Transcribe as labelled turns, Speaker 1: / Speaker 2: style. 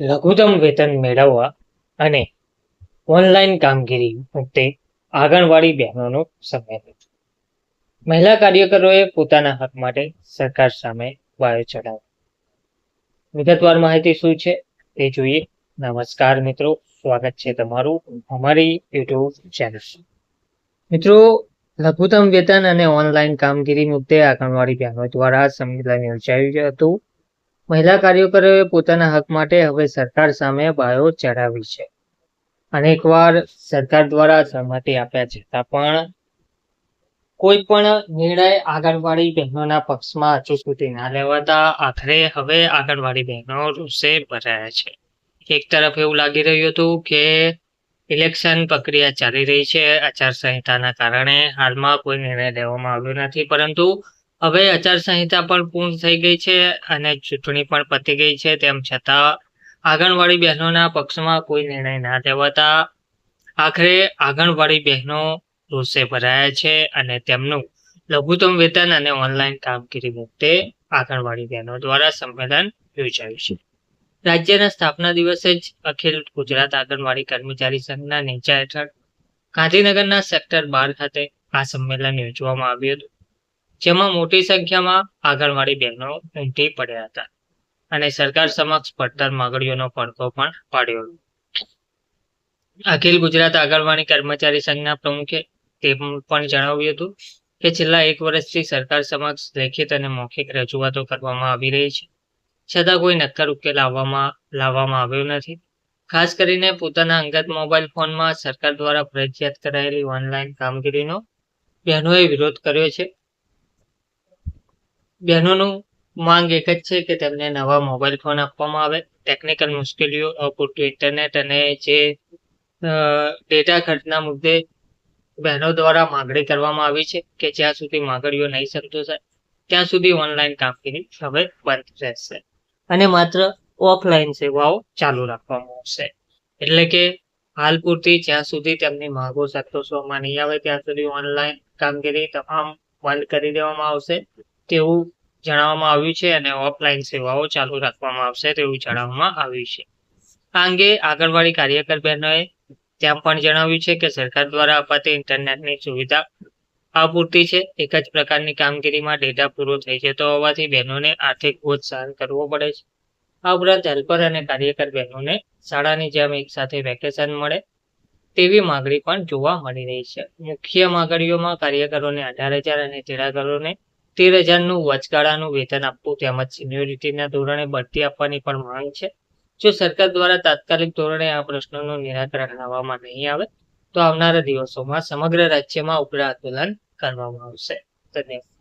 Speaker 1: લઘુત્તમ વેતન મેળવવા અને ઓનલાઈન કામગીરી વખતે આંગણવાડી બહેનોનો સંમેલન. મહિલા કાર્યકરોએ પોતાના હક માટે સરકાર સામે વાયો ચઢાવ્યો. વિગતવાર માહિતી શું છે તે જોઈએ. નમસ્કાર મિત્રો, સ્વાગત છે તમારું અમારી યુટ્યુબ ચેનલ. મિત્રો, લઘુત્તમ વેતન અને ઓનલાઈન કામગીરી મુદ્દે આંગણવાડી બહેનો દ્વારા સંમેલન યોજાયું હતું. મહિલા કાર્યકરોએ પોતાના હક માટે હવે સરકાર સામે બાયો ચઢાવી છે. અનેકવાર સરકાર દ્વારા સહમતિ આપ્યા છતાં પણ કોઈ પણ નિર્ણય આંગણવાડી બહેનોના પક્ષમાં હજુ સુધી ના લેવાતા આખરે હવે આંગણવાડી બહેનો રોષે ભરાયા છે. એક તરફ એવું લાગી રહ્યું હતું કે ઇલેક્શન પ્રક્રિયા ચાલી રહી છે, આચારસંહિતાના કારણે હાલમાં કોઈ નિર્ણય લેવામાં આવ્યો નથી, પરંતુ હવે આચારસંહિતા પણ પૂર્ણ થઈ ગઈ છે અને ચૂંટણી પણ પતી ગઈ છે. તેમ છતાં આંગણવાડી બહેનોના પક્ષમાં કોઈ નિર્ણય ના લેવાતા આખરે આંગણવાડી બહેનો રોષે ભરાયા છે અને તેમનું લઘુત્તમ વેતન અને ઓનલાઈન કામગીરી મુદ્દે આંગણવાડી બહેનો દ્વારા સંમેલન યોજાયું છે. રાજ્યના સ્થાપના દિવસે જ અખિલ ગુજરાત આંગણવાડી કર્મચારી સંઘના નેજા હેઠળ ગાંધીનગરના સેક્ટર 12 ખાતે આ સંમેલન યોજવામાં આવ્યું હતું, જેમાં મોટી સંખ્યામાં આંગણવાડી બહેનો ઉમટી પડ્યા હતા અને સરકાર સમક્ષ પડતર માંગણીઓનો પડઘો પણ પાડ્યો. અખિલ ગુજરાત આંગણવાડી કર્મચારી સંઘના પ્રમુખે તે પણ જણાવ્યું હતું કે છેલ્લા 1 વર્ષથી સરકાર સમક્ષ લેખિત અને મૌખિક રજૂઆતો કરવામાં આવી રહી છે, છતાં કોઈ નક્કર ઉકેલ લાવવામાં આવ્યો નથી. ખાસ કરીને પોતાના અંગત મોબાઈલ ફોનમાં સરકાર દ્વારા ફરજિયાત કરાયેલી ઓનલાઈન કામગીરીનો બહેનોએ વિરોધ કર્યો છે. બહેનોનું માંગ એક જ છે કે તેમને નવા મોબાઈલ ફોન આપવામાં આવે. ટેકનિકલ મુશ્કેલીઓ, અપૂરતું ઇન્ટરનેટ અને જે ડેટા ખર્ચના મુદ્દે બહેનો દ્વારા માંગણી કરવામાં આવી છે કે જ્યાં સુધી માંગણીઓ નહીં સંતોષાય ત્યાં સુધી ઓનલાઈન કામગીરી હવે બંધ રહેશે અને માત્ર ઓફલાઈન સેવાઓ ચાલુ રાખવામાં આવશે. એટલે કે હાલ પૂરતી જ્યાં સુધી તેમની માંગો સંતોષવામાં નહીં આવે ત્યાં સુધી ઓનલાઈન કામગીરી તમામ બંધ કરી દેવામાં આવશે તેવું જણાવવામાં આવ્યું છે અને ઓફલાઈન સેવાઓ ચાલુ રાખવામાં આવશે તેવું જણાવવામાં આવ્યું છે. આ અંગે આંગણવાડી કાર્યકર બહેનોએ ત્યાં પણ જણાવ્યું છે કે સરકાર દ્વારા અપાતી ઇન્ટરનેટની સુવિધા અપૂરતી છે. એક જ પ્રકારની કામગીરીમાં ડેટા પૂરો થઈ જતો હોવાથી બહેનોને આર્થિક બોજ સહન કરવો પડે છે. આ ઉપરાંત હેલ્પર અને કાર્યકર બહેનોને શાળાની જેમ એક સાથે વેકેશન મળે તેવી માંગણી પણ જોવા મળી રહી છે. મુખ્ય માંગણીઓમાં કાર્યકરોને 18,000 અને તેડાગરોને 13,000નું વચગાળાનું વેતન આપવું તેમજ સિનિયોરિટીના ધોરણે બઢતી આપવાની પણ માંગ છે. જો સરકાર દ્વારા તાત્કાલિક ધોરણે આ પ્રશ્નોનું નિરાકરણ લાવવામાં નહીં આવે તો આવનારા દિવસોમાં સમગ્ર રાજ્યમાં ઉગ્ર આંદોલન કરવામાં આવશે. ધન્યવાદ.